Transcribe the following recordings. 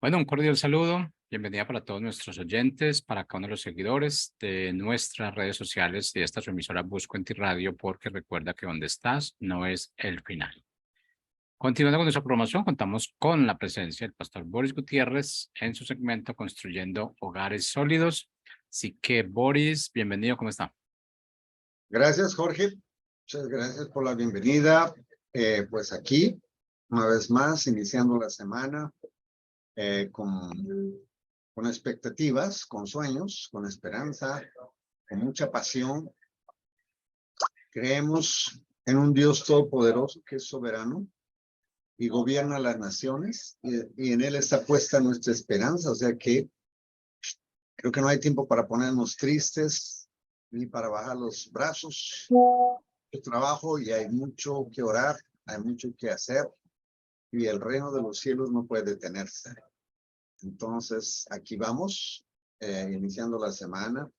Bueno, un cordial saludo. Bienvenida para todos nuestros oyentes, para cada uno de los seguidores de nuestras redes sociales y de esta su emisora Busco en Ti Radio, porque recuerda que donde estás no es el final. Continuando con nuestra programación, contamos con la presencia del pastor Boris Gutiérrez en su segmento Construyendo Hogares Sólidos. Así que, Boris, bienvenido, ¿cómo está? Gracias, Jorge. Muchas gracias por la bienvenida. Pues aquí, una vez más, iniciando la semana con expectativas, con sueños, con esperanza, con mucha pasión. Creemos en un Dios todopoderoso que es soberano y gobierna las naciones y en Él está puesta nuestra esperanza. O sea que creo que no hay tiempo para ponernos tristes ni para bajar los brazos. El trabajo y hay mucho que orar, hay mucho que hacer y el reino de los cielos no puede detenerse. Entonces, aquí vamos, iniciando la semana.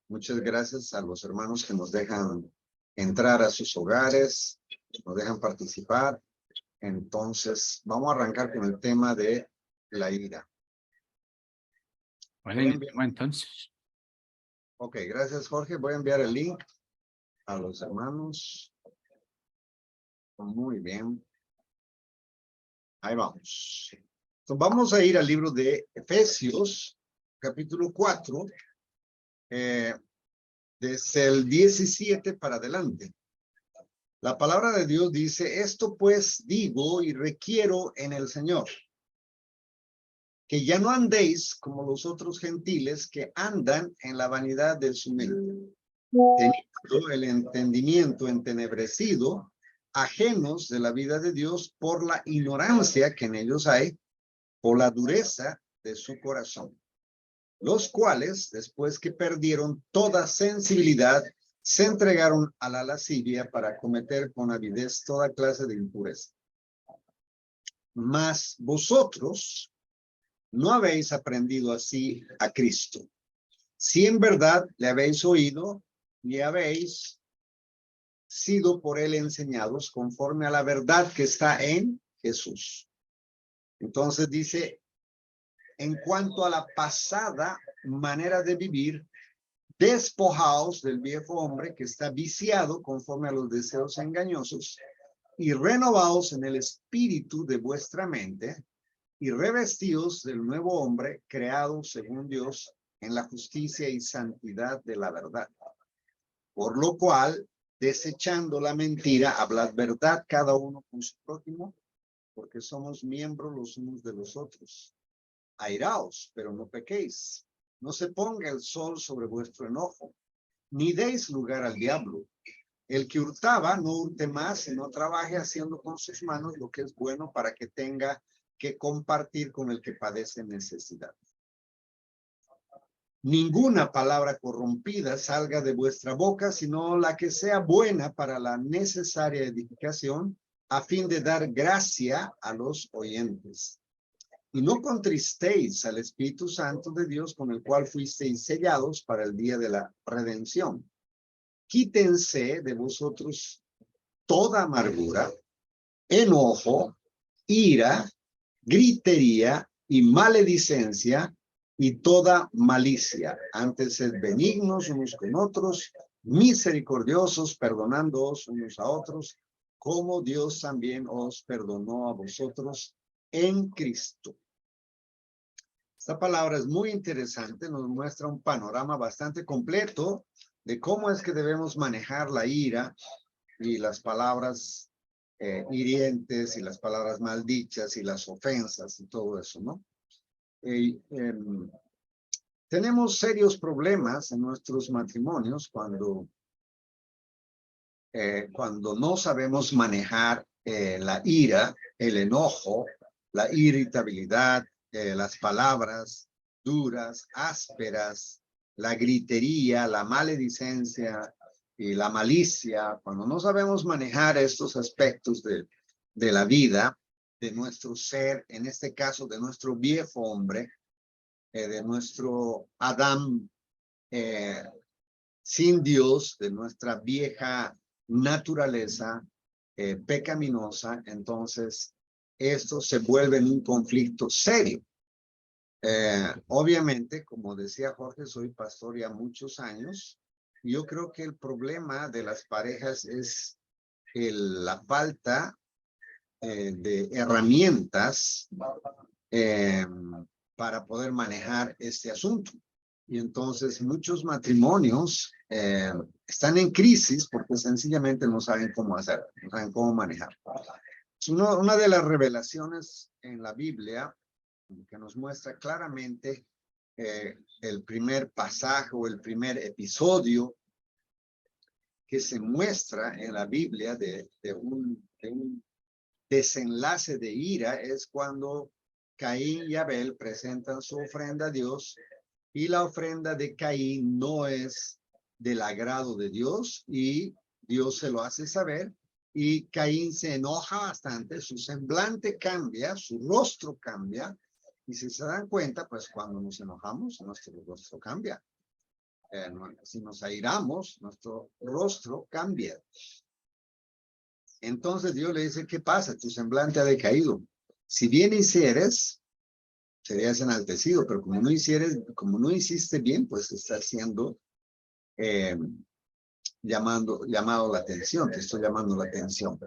Muchas gracias a los hermanos que nos dejan entrar a sus hogares, nos dejan participar. Entonces, vamos a arrancar con el tema de la ira. Bueno, iniciamos entonces. Ok, gracias, Jorge. Voy a enviar el link a los hermanos. Muy bien. Ahí vamos. Entonces, vamos a ir al libro de Efesios, capítulo 4, desde el 17 para adelante. La palabra de Dios dice, esto pues digo y requiero en el Señor, que ya no andéis como los otros gentiles que andan en la vanidad de su mente, teniendo el entendimiento entenebrecido, ajenos de la vida de Dios por la ignorancia que en ellos hay, por la dureza de su corazón, los cuales, después que perdieron toda sensibilidad, se entregaron a la lascivia para cometer con avidez toda clase de impureza. Mas vosotros no habéis aprendido así a Cristo, si en verdad le habéis oído y habéis sido por él enseñados conforme a la verdad que está en Jesús. Entonces dice, en cuanto a la pasada manera de vivir, despojaos del viejo hombre que está viciado conforme a los deseos engañosos y renovaos en el espíritu de vuestra mente y revestidos del nuevo hombre creado según Dios en la justicia y santidad de la verdad. Por lo cual, desechando la mentira, hablad verdad cada uno con su prójimo, porque somos miembros los unos de los otros. Airaos, pero no pequéis. No se ponga el sol sobre vuestro enojo, ni deis lugar al diablo. El que hurtaba, no hurte más, sino trabaje haciendo con sus manos lo que es bueno para que tenga que compartir con el que padece necesidad. Ninguna palabra corrompida salga de vuestra boca, sino la que sea buena para la necesaria edificación, a fin de dar gracia a los oyentes. Y no contristéis al Espíritu Santo de Dios, con el cual fuisteis sellados para el día de la redención. Quítense de vosotros toda amargura, enojo, ira, gritería y maledicencia y toda malicia. Antes sed benignos unos con otros, misericordiosos, perdonándoos unos a otros, como Dios también os perdonó a vosotros en Cristo. Esta palabra es muy interesante, nos muestra un panorama bastante completo de cómo es que debemos manejar la ira y las palabras hirientes y las palabras maldichas y las ofensas y todo eso, ¿no? Tenemos serios problemas en nuestros matrimonios cuando no sabemos manejar la ira, el enojo, la irritabilidad, las palabras duras, ásperas, la gritería, la maledicencia y la malicia. Cuando no sabemos manejar estos aspectos de la vida, de nuestro ser, en este caso de nuestro viejo hombre, de nuestro Adán sin Dios, de nuestra vieja naturaleza pecaminosa, entonces esto se vuelve en un conflicto serio. Obviamente, como decía Jorge, soy pastor ya muchos años. Yo creo que el problema de las parejas es la falta de herramientas para poder manejar este asunto. Y entonces muchos matrimonios están en crisis porque sencillamente no saben cómo hacer, no saben cómo manejar. Una de las revelaciones en la Biblia que nos muestra claramente el primer pasaje o el primer episodio que se muestra en la Biblia de un desenlace de ira es cuando Caín y Abel presentan su ofrenda a Dios y la ofrenda de Caín no es del agrado de Dios y Dios se lo hace saber y Caín se enoja bastante, su semblante cambia, su rostro cambia y si se dan cuenta, pues cuando nos enojamos, nuestro rostro cambia. Si nos airamos, nuestro rostro cambia. Entonces Dios le dice, ¿qué pasa? Tu semblante ha decaído. Si bien hicieres, serías enaltecido, pero como no hiciste bien, pues estás siendo llamado la atención, te estoy llamando la atención.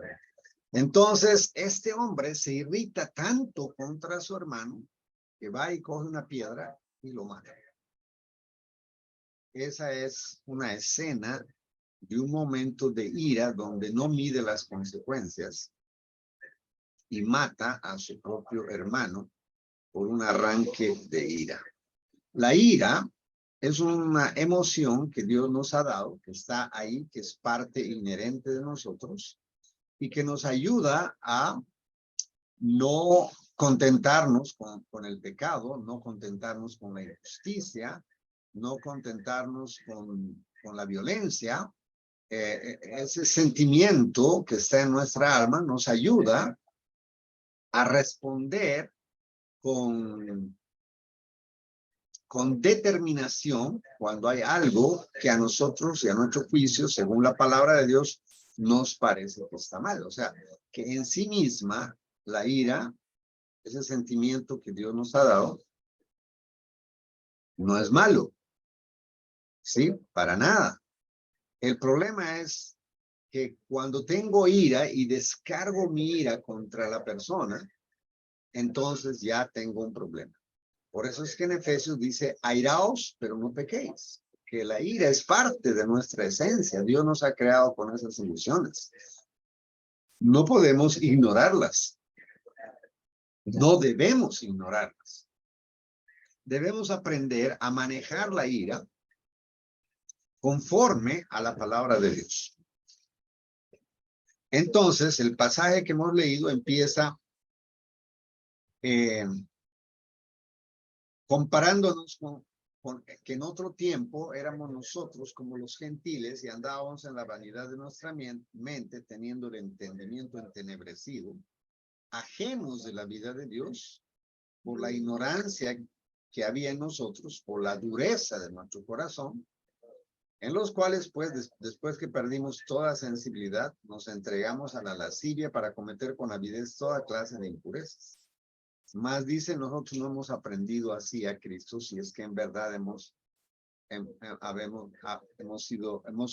Entonces, este hombre se irrita tanto contra su hermano que va y coge una piedra y lo mata. Esa es una escena de un momento de ira donde no mide las consecuencias y mata a su propio hermano por un arranque de ira. La ira es una emoción que Dios nos ha dado, que está ahí, que es parte inherente de nosotros y que nos ayuda a no contentarnos con el pecado, no contentarnos con la injusticia, no contentarnos con la violencia. Ese sentimiento que está en nuestra alma nos ayuda a responder con determinación cuando hay algo que a nosotros y a nuestro juicio, según la palabra de Dios, nos parece que está mal. O sea, que en sí misma la ira, ese sentimiento que Dios nos ha dado, no es malo. ¿Sí? Para nada. El problema es que cuando tengo ira y descargo mi ira contra la persona, entonces ya tengo un problema. Por eso es que en Efesios dice, airaos, pero no pequéis. Que la ira es parte de nuestra esencia. Dios nos ha creado con esas emociones. No podemos ignorarlas. No debemos ignorarlas. Debemos aprender a manejar la ira conforme a la palabra de Dios. Entonces, el pasaje que hemos leído empieza comparándonos con que en otro tiempo éramos nosotros como los gentiles y andábamos en la vanidad de nuestra mente, teniendo el entendimiento entenebrecido, ajenos de la vida de Dios, por la ignorancia que había en nosotros, por la dureza de nuestro corazón, en los cuales, pues, después que perdimos toda sensibilidad, nos entregamos a la lascivia para cometer con avidez toda clase de impurezas. Más dice, nosotros no hemos aprendido así a Cristo, si es que en verdad hemos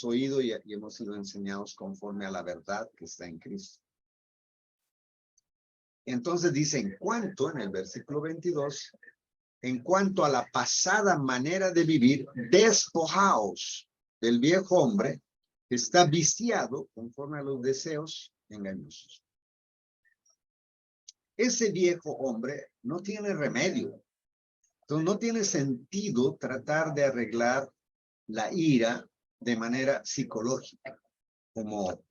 oído y hemos sido enseñados conforme a la verdad que está en Cristo. Entonces dice, en el versículo 22, en cuanto a la pasada manera de vivir, despojaos del viejo hombre que está viciado conforme a los deseos engañosos. Ese viejo hombre no tiene remedio. Entonces no tiene sentido tratar de arreglar la ira de manera psicológica, como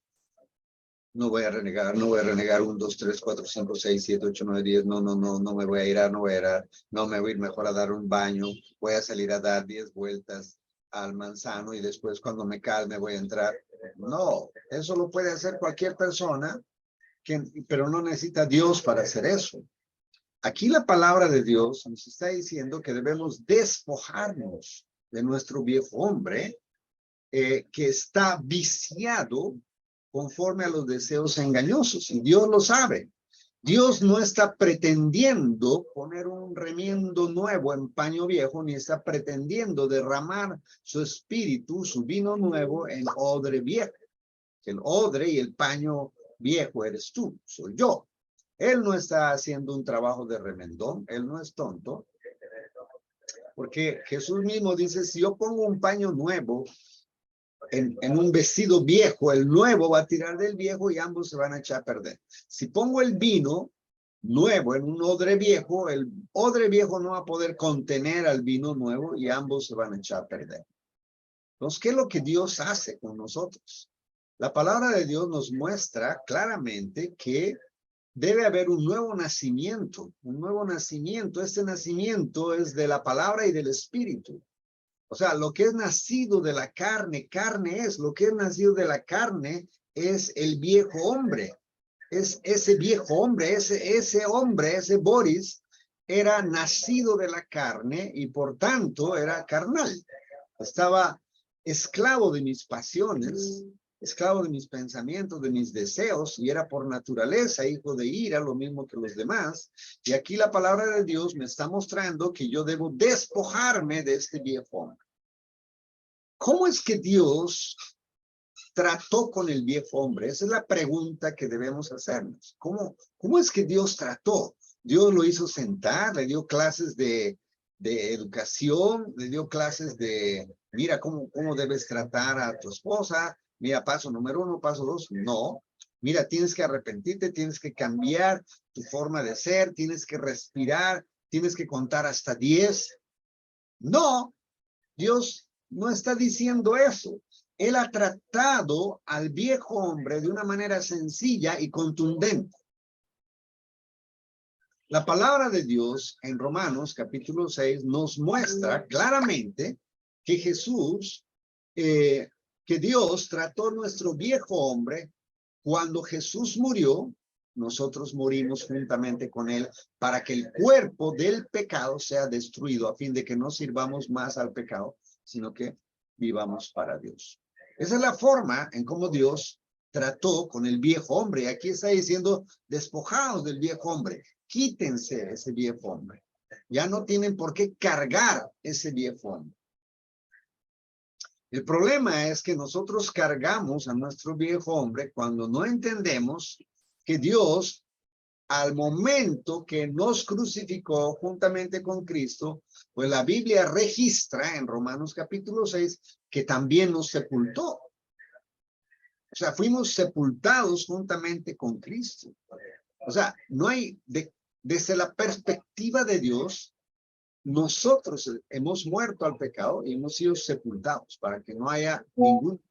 no voy a renegar 1, 2, 3, 4, 5, 6, 7, 8, 9, 10, no me voy a irar, no me voy a ir mejor a dar un baño, voy a salir a dar 10 vueltas al manzano y después cuando me calme voy a entrar. No, eso lo puede hacer cualquier persona, pero no necesita Dios para hacer eso. Aquí la palabra de Dios nos está diciendo que debemos despojarnos de nuestro viejo hombre que está viciado conforme a los deseos engañosos. Y Dios lo sabe. Dios no está pretendiendo poner un remiendo nuevo en paño viejo, ni está pretendiendo derramar su espíritu, su vino nuevo en odre viejo. El odre y el paño viejo eres tú, soy yo. Él no está haciendo un trabajo de remendón, él no es tonto. Porque Jesús mismo dice, si yo pongo un paño nuevo en un vestido viejo, el nuevo va a tirar del viejo y ambos se van a echar a perder. Si pongo el vino nuevo en un odre viejo, el odre viejo no va a poder contener al vino nuevo y ambos se van a echar a perder. Entonces, ¿qué es lo que Dios hace con nosotros? La palabra de Dios nos muestra claramente que debe haber un nuevo nacimiento, un nuevo nacimiento. Este nacimiento es de la palabra y del espíritu. O sea, lo que es nacido de la carne, carne es. Lo que es nacido de la carne es el viejo hombre. Es ese viejo hombre, ese hombre, ese Boris, era nacido de la carne y por tanto era carnal. Estaba esclavo de mis pasiones, esclavo de mis pensamientos, de mis deseos, y era por naturaleza hijo de ira, lo mismo que los demás. Y aquí la palabra de Dios me está mostrando que yo debo despojarme de este viejo hombre. ¿Cómo es que Dios trató con el viejo hombre? Esa es la pregunta que debemos hacernos. ¿Cómo es que Dios trató? Dios lo hizo sentar, le dio clases de educación, le dio clases de, mira cómo debes tratar a tu esposa, mira paso número 1, paso 2, no. Mira, tienes que arrepentirte, tienes que cambiar tu forma de ser, tienes que respirar, tienes que contar hasta 10. No, Dios no está diciendo eso. Él ha tratado al viejo hombre de una manera sencilla y contundente. La palabra de Dios en Romanos capítulo 6 nos muestra claramente que Jesús, que Dios trató nuestro viejo hombre cuando Jesús murió. Nosotros morimos juntamente con él para que el cuerpo del pecado sea destruido a fin de que no sirvamos más al pecado, sino que vivamos para Dios. Esa es la forma en cómo Dios trató con el viejo hombre. Aquí está diciendo, despojados del viejo hombre, quítense ese viejo hombre. Ya no tienen por qué cargar ese viejo hombre. El problema es que nosotros cargamos a nuestro viejo hombre cuando no entendemos que Dios, al momento que nos crucificó juntamente con Cristo, pues la Biblia registra en Romanos capítulo 6 que también nos sepultó. O sea, fuimos sepultados juntamente con Cristo. O sea, no hay, desde la perspectiva de Dios, nosotros hemos muerto al pecado y hemos sido sepultados para que no haya ningún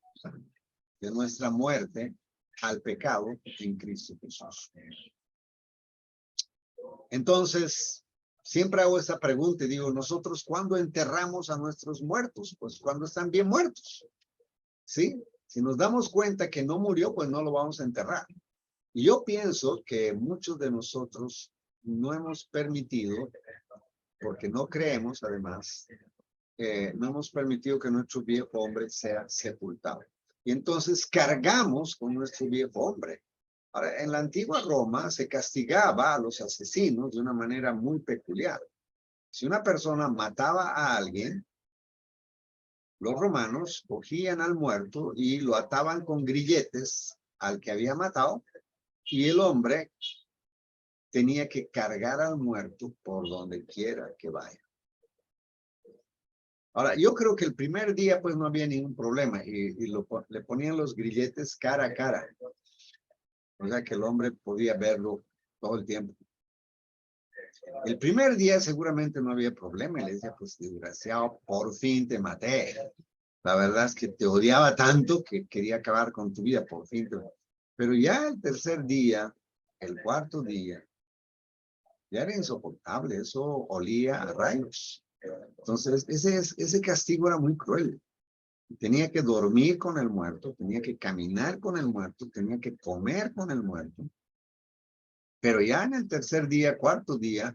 de nuestra muerte al pecado en Cristo Jesús. Entonces, siempre hago esta pregunta y digo, nosotros, ¿cuándo enterramos a nuestros muertos? Pues cuando están bien muertos, ¿sí? Si nos damos cuenta que no murió, pues no lo vamos a enterrar. Y yo pienso que muchos de nosotros no hemos permitido, porque no creemos además, no hemos permitido que nuestro viejo hombre sea sepultado. Y entonces cargamos con nuestro viejo hombre. Ahora, en la antigua Roma se castigaba a los asesinos de una manera muy peculiar. Si una persona mataba a alguien, los romanos cogían al muerto y lo ataban con grilletes al que había matado, y el hombre tenía que cargar al muerto por donde quiera que vaya. Ahora, yo creo que el primer día pues no había ningún problema y le ponían los grilletes cara a cara. O sea que el hombre podía verlo todo el tiempo. El primer día seguramente no había problema y le decía, pues desgraciado, por fin te maté. La verdad es que te odiaba tanto que quería acabar con tu vida, por fin. Pero ya el tercer día, el cuarto día, ya era insoportable, eso olía a rayos. Entonces, ese castigo era muy cruel. Tenía que dormir con el muerto, tenía que caminar con el muerto, tenía que comer con el muerto. Pero ya en el tercer día, cuarto día,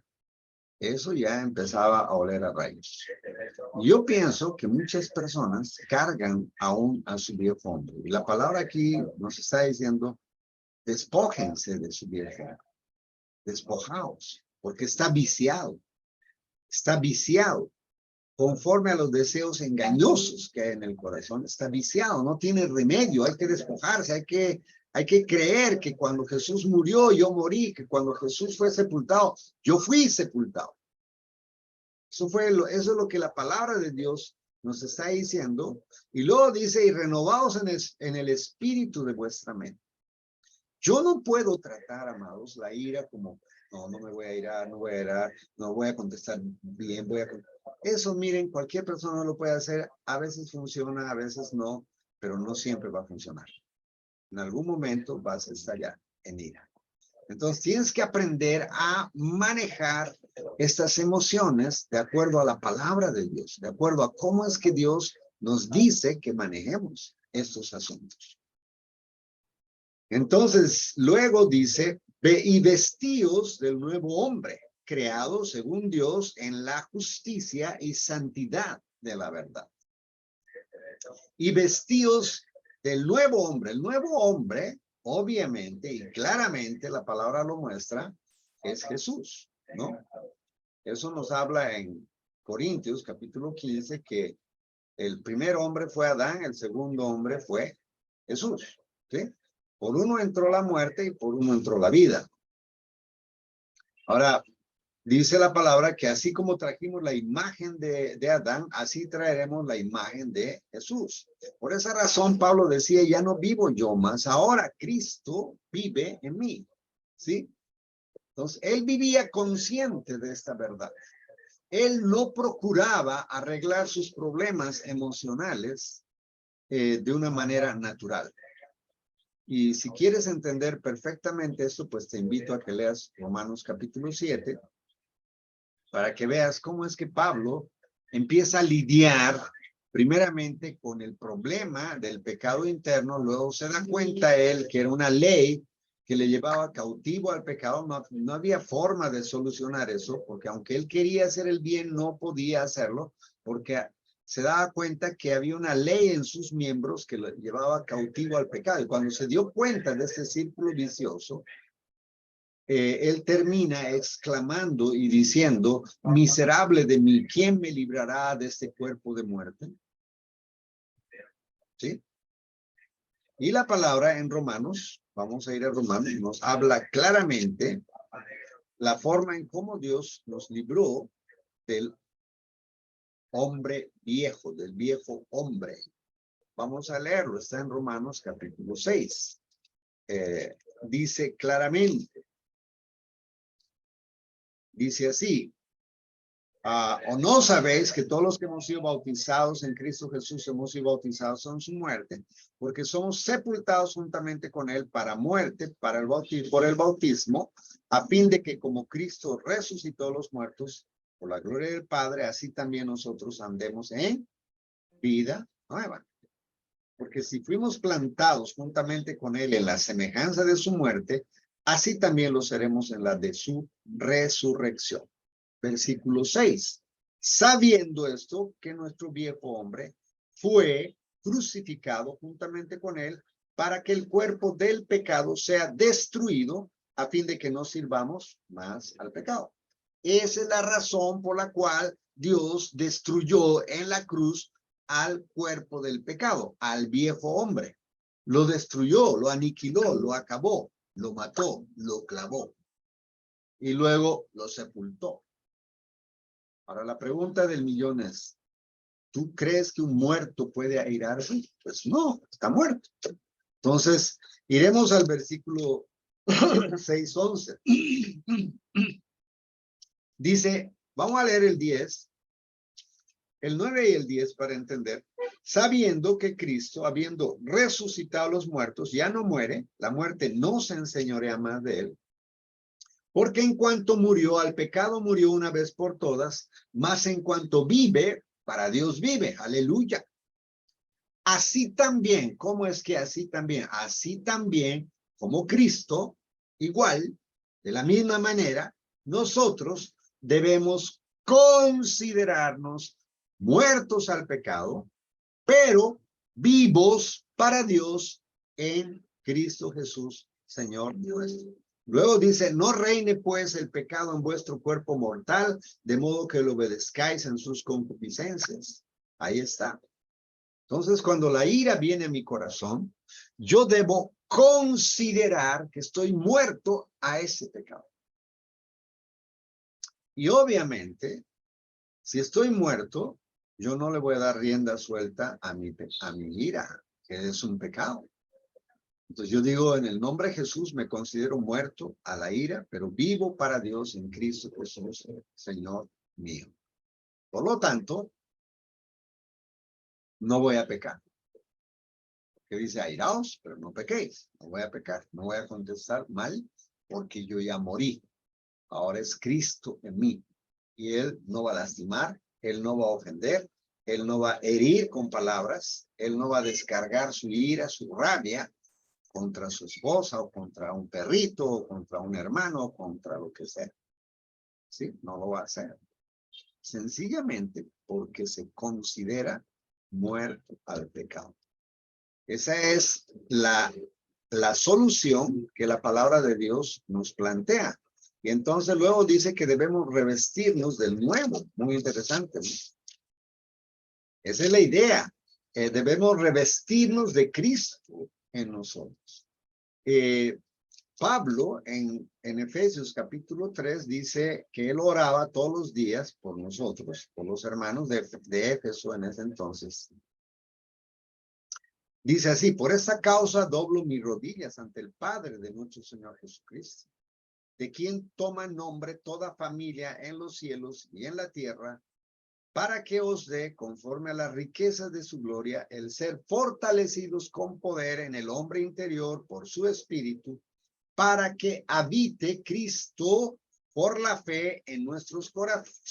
eso ya empezaba a oler a rayos. Yo pienso que muchas personas cargan aún a su viejo hombre. Y la palabra aquí nos está diciendo, despójense de su viejo hombre. Despojaos, porque está viciado. Está viciado. Conforme a los deseos engañosos que hay en el corazón, está viciado, no tiene remedio, hay que despojarse, hay que creer que cuando Jesús murió, yo morí, que cuando Jesús fue sepultado, yo fui sepultado. Eso es lo que la palabra de Dios nos está diciendo. Y luego dice, y renovaos en el espíritu de vuestra mente. Yo no puedo tratar, amados, la ira como, no me voy a irar, no voy a irar, no voy a contestar bien, Eso, miren, cualquier persona lo puede hacer. A veces funciona, a veces no, pero no siempre va a funcionar. En algún momento vas a estallar en ira. Entonces tienes que aprender a manejar estas emociones de acuerdo a la palabra de Dios, de acuerdo a cómo es que Dios nos dice que manejemos estos asuntos. Entonces, luego dice, ve y vestíos del nuevo hombre, creado según Dios en la justicia y santidad de la verdad. Y vestíos del nuevo hombre. El nuevo hombre, obviamente y claramente, la palabra lo muestra, es Jesús, ¿no? Eso nos habla en Corintios, capítulo 15, que el primer hombre fue Adán, el segundo hombre fue Jesús, ¿sí? Por uno entró la muerte y por uno entró la vida. Ahora, dice la palabra que así como trajimos la imagen de Adán, así traeremos la imagen de Jesús. Por esa razón, Pablo decía, ya no vivo yo más, ahora Cristo vive en mí, ¿sí? Entonces, él vivía consciente de esta verdad. Él no procuraba arreglar sus problemas emocionales de una manera natural. Y si quieres entender perfectamente esto, pues te invito a que leas Romanos capítulo 7, para que veas cómo es que Pablo empieza a lidiar primeramente con el problema del pecado interno, luego se da cuenta él que era una ley que le llevaba cautivo al pecado, no había forma de solucionar eso, porque aunque él quería hacer el bien, no podía hacerlo, porque se daba cuenta que había una ley en sus miembros que lo llevaba cautivo al pecado. Y cuando se dio cuenta de este círculo vicioso, él termina exclamando y diciendo, miserable de mí, ¿quién me librará de este cuerpo de muerte? ¿Sí? Y la palabra en Romanos, vamos a ir a Romanos, nos habla claramente la forma en cómo Dios nos libró del hombre viejo, del viejo hombre. Vamos a leerlo, está en Romanos capítulo 6. Dice claramente, dice así, ¿o no sabéis que todos los que hemos sido bautizados en Cristo Jesús hemos sido bautizados en su muerte? Porque somos sepultados juntamente con él para muerte, por el bautismo, a fin de que como Cristo resucitó a los muertos por la gloria del Padre, así también nosotros andemos en vida nueva. Porque si fuimos plantados juntamente con él en la semejanza de su muerte, así también lo seremos en la de su resurrección. Versículo 6. Sabiendo esto, que nuestro viejo hombre fue crucificado juntamente con él para que el cuerpo del pecado sea destruido a fin de que no sirvamos más al pecado. Esa es la razón por la cual Dios destruyó en la cruz al cuerpo del pecado, al viejo hombre. Lo destruyó, lo aniquiló, lo acabó, lo mató, lo clavó y luego lo sepultó. Ahora la pregunta del millón es, ¿tú crees que un muerto puede airarse? Pues no, está muerto. Entonces, iremos al versículo 6:11. Dice, vamos a leer el 10, el 9 y el 10 para entender. Sabiendo que Cristo, habiendo resucitado a los muertos, ya no muere, la muerte no se enseñorea más de él. Porque en cuanto murió al pecado, murió una vez por todas, mas en cuanto vive, para Dios vive. Aleluya. Así también, ¿cómo es que así también? Así también, como Cristo, igual, de la misma manera, nosotros debemos considerarnos muertos al pecado, pero vivos para Dios en Cristo Jesús, Señor nuestro. Luego dice, no reine pues el pecado en vuestro cuerpo mortal, de modo que lo obedezcáis en sus concupiscencias. Ahí está. Entonces, cuando la ira viene a mi corazón, yo debo considerar que estoy muerto a ese pecado. Y obviamente, si estoy muerto, yo no le voy a dar rienda suelta a mi ira, que es un pecado. Entonces yo digo, en el nombre de Jesús me considero muerto a la ira, pero vivo para Dios en Cristo Jesús, Señor mío. Por lo tanto, no voy a pecar. Que dice, airaos, pero no pequéis. No voy a pecar, no voy a contestar mal, porque yo ya morí. Ahora es Cristo en mí. Y Él no va a lastimar, Él no va a ofender, Él no va a herir con palabras, Él no va a descargar su ira, su rabia contra su esposa o contra un perrito o contra un hermano o contra lo que sea. ¿Sí? No lo va a hacer. Sencillamente porque se considera muerto al pecado. Esa es la solución que la palabra de Dios nos plantea. Y entonces luego dice que debemos revestirnos del nuevo. Muy interesante, ¿no? Esa es la idea. Debemos revestirnos de Cristo en nosotros. Pablo en Efesios capítulo 3 dice que él oraba todos los días por nosotros, por los hermanos de Éfeso en ese entonces. Dice así, por esta causa doblo mis rodillas ante el Padre de nuestro Señor Jesucristo, de quien toma nombre toda familia en los cielos y en la tierra, para que os dé, conforme a las riquezas de su gloria, el ser fortalecidos con poder en el hombre interior por su espíritu, para que habite Cristo por la fe en nuestros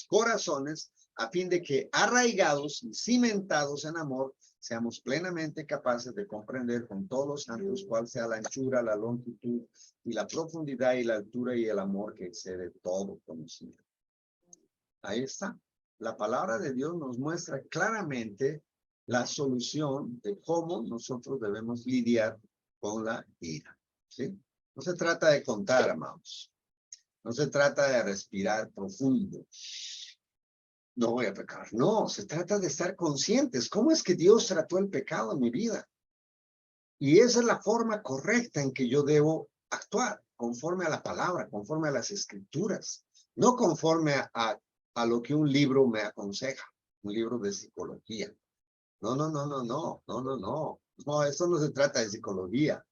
corazones, a fin de que arraigados y cimentados en amor, seamos plenamente capaces de comprender con todos los santos cuál sea la anchura, la longitud y la profundidad y la altura y el amor que excede todo conocimiento. Ahí está. La palabra de Dios nos muestra claramente la solución de cómo nosotros debemos lidiar con la ira. ¿Sí? No se trata de contar, amados. No se trata de respirar profundo. No voy a pecar. No, se trata de estar conscientes. ¿Cómo es que Dios trató el pecado en mi vida? Y esa es la forma correcta en que yo debo actuar, conforme a la palabra, conforme a las escrituras, no conforme a lo que un libro me aconseja, un libro de psicología. No, no, no, no, no, no, no, no. No, esto no se trata de psicología.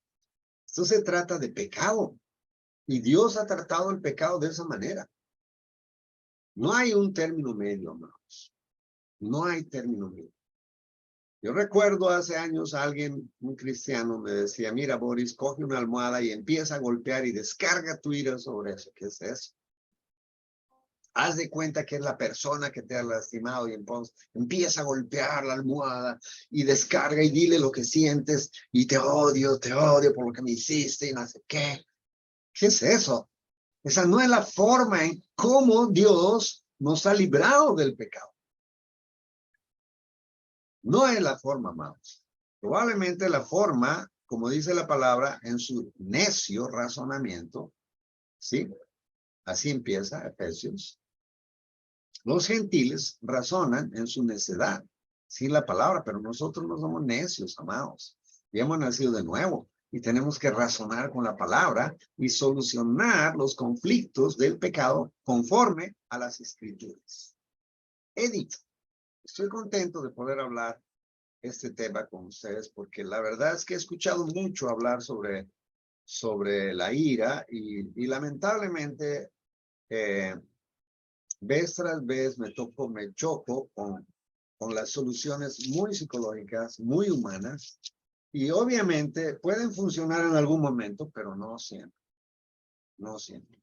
Esto se trata de pecado. Y Dios ha tratado el pecado de esa manera. No hay un término medio, amados. No hay término medio. Yo recuerdo hace años alguien, un cristiano, me decía, mira, Boris, coge una almohada y empieza a golpear y descarga tu ira sobre eso. ¿Qué es eso? Haz de cuenta que es la persona que te ha lastimado y entonces empieza a golpear la almohada y descarga y dile lo que sientes y te odio por lo que me hiciste y no sé qué. ¿Qué es eso? Esa no es la forma en cómo Dios nos ha librado del pecado. No es la forma, amados. Probablemente la forma, como dice la palabra, en su necio razonamiento, ¿sí? Así empieza Efesios. Los gentiles razonan en su necedad, sin la palabra, pero nosotros no somos necios, amados. Y hemos nacido de nuevo y tenemos que razonar con la palabra y solucionar los conflictos del pecado conforme a las escrituras. He dicho, estoy contento de poder hablar este tema con ustedes porque la verdad es que he escuchado mucho hablar sobre la ira y lamentablemente vez tras vez me choco con las soluciones muy psicológicas, muy humanas, y obviamente pueden funcionar en algún momento, pero no siempre. No siempre.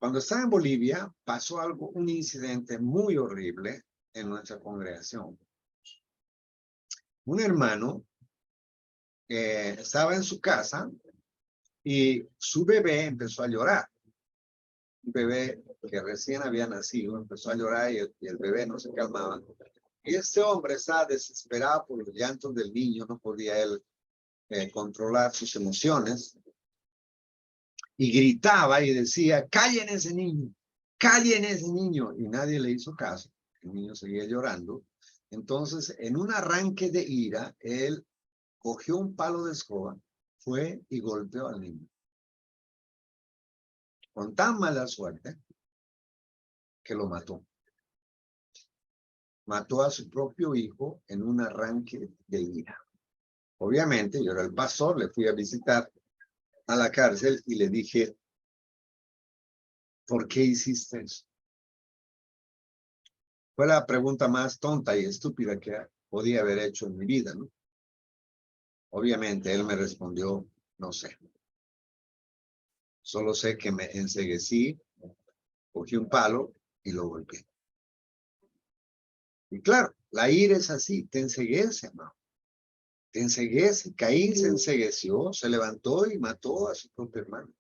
Cuando estaba en Bolivia, pasó un incidente muy horrible en nuestra congregación. Un hermano estaba en su casa y su bebé empezó a llorar. Un bebé que recién había nacido empezó a llorar y el bebé no se calmaba. Y este hombre estaba desesperado por los llantos del niño, no podía él controlar sus emociones. y gritaba y decía, callen ese niño, callen ese niño. Y nadie le hizo caso. El niño seguía llorando. Entonces, en un arranque de ira, él cogió un palo de escoba, fue y golpeó al niño. Con tan mala suerte que lo mató. Mató a su propio hijo en un arranque de ira. Obviamente, yo era el pastor, le fui a visitar a la cárcel y le dije, ¿por qué hiciste eso? Fue la pregunta más tonta y estúpida que podía haber hecho en mi vida, ¿no? Obviamente, él me respondió, no sé. Solo sé que me enceguecí, cogí un palo y lo golpeé. Y claro, la ira es así, te enceguece, hermano. Te enceguece. Caín se encegueció, se levantó y mató a su propio hermano.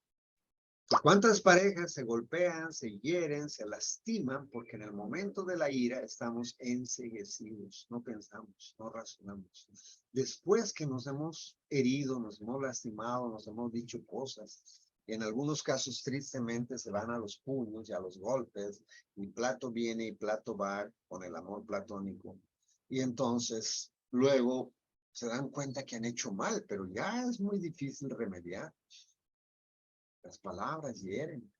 ¿Cuántas parejas se golpean, se hieren, se lastiman? Porque en el momento de la ira estamos enceguecidos, no pensamos, no razonamos. Después que nos hemos herido, nos hemos lastimado, nos hemos dicho cosas, en algunos casos tristemente se van a los puños y a los golpes, y plato viene y plato va con el amor platónico. Y entonces luego se dan cuenta que han hecho mal, pero ya es muy difícil remediar. Las palabras hieren.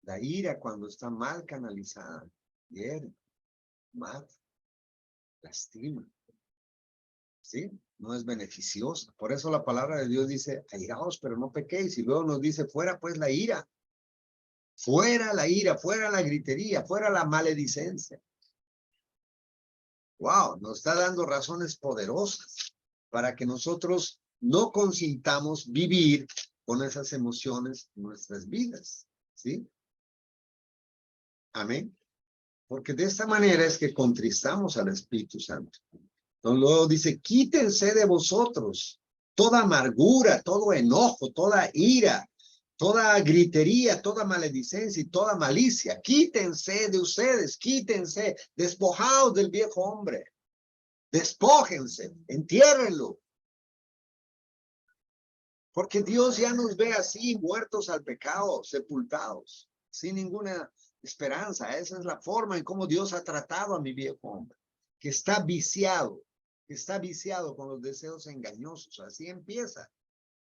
La ira cuando está mal canalizada, hiere, mata, lastima. ¿Sí? No es beneficiosa. Por eso la palabra de Dios dice, airaos, pero no pequéis. Y luego nos dice, fuera pues la ira. Fuera la ira, fuera la gritería, fuera la maledicencia. Wow, nos está dando razones poderosas para que nosotros no consintamos vivir con esas emociones en nuestras vidas. ¿Sí? Amén. Porque de esta manera es que contristamos al Espíritu Santo. Entonces luego dice, quítense de vosotros toda amargura, todo enojo, toda ira, toda gritería, toda maledicencia y toda malicia. Quítense de ustedes, quítense, despojaos del viejo hombre. Despójense, entiérrenlo. Porque Dios ya nos ve así, muertos al pecado, sepultados, sin ninguna esperanza. Esa es la forma en cómo Dios ha tratado a mi viejo hombre, que está viciado con los deseos engañosos. Así empieza.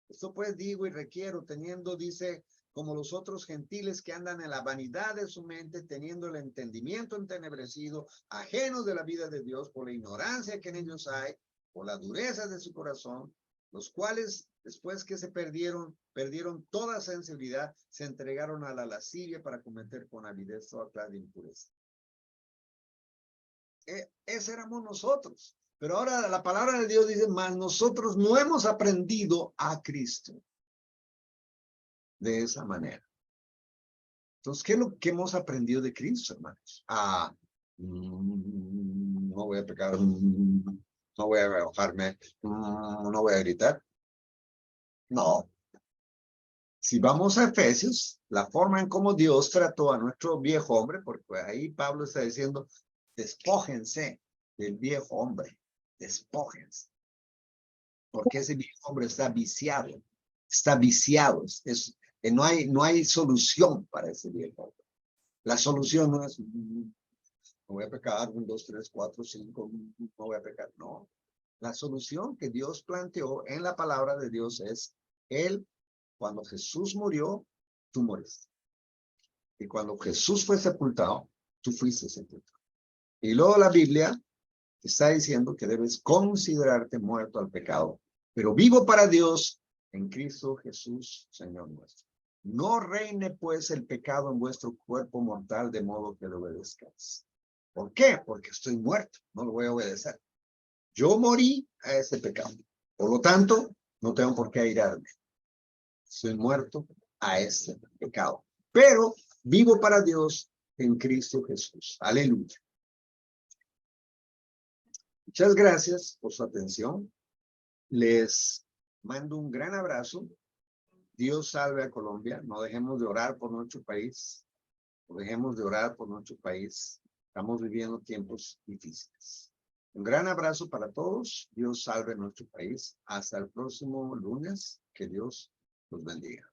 Esto pues digo y requiero, teniendo, dice, como los otros gentiles que andan en la vanidad de su mente, teniendo el entendimiento entenebrecido, ajenos de la vida de Dios por la ignorancia que en ellos hay, por la dureza de su corazón, los cuales, después que se perdieron toda sensibilidad, se entregaron a la lascivia para cometer con avidez toda clase de impureza. Ese éramos nosotros. Pero ahora la palabra de Dios dice, más nosotros no hemos aprendido a Cristo de esa manera. Entonces, ¿qué es lo que hemos aprendido de Cristo, hermanos? No voy a pecar, no voy a enojarme, no voy a gritar. No. Si vamos a Efesios, la forma en cómo Dios trató a nuestro viejo hombre, porque ahí Pablo está diciendo, despójense del viejo hombre, despójense. Porque ese viejo hombre está viciado, no hay solución para ese viejo hombre. La solución no es, no voy a pecar, 1, 2, 3, 4, 5, no voy a pecar, no. La solución que Dios planteó en la palabra de Dios es, cuando Jesús murió, tú moriste. Y cuando Jesús fue sepultado, tú fuiste sepultado. Y luego la Biblia está diciendo que debes considerarte muerto al pecado, pero vivo para Dios en Cristo Jesús, Señor nuestro. No reine pues el pecado en vuestro cuerpo mortal de modo que lo obedezcáis. ¿Por qué? Porque estoy muerto, no lo voy a obedecer. Yo morí a ese pecado. Por lo tanto, no tengo por qué airarme. Soy muerto a ese pecado. Pero vivo para Dios en Cristo Jesús. Aleluya. Muchas gracias por su atención. Les mando un gran abrazo. Dios salve a Colombia. No dejemos de orar por nuestro país. No dejemos de orar por nuestro país. Estamos viviendo tiempos difíciles. Un gran abrazo para todos. Dios salve nuestro país. Hasta el próximo lunes. Que Dios los bendiga.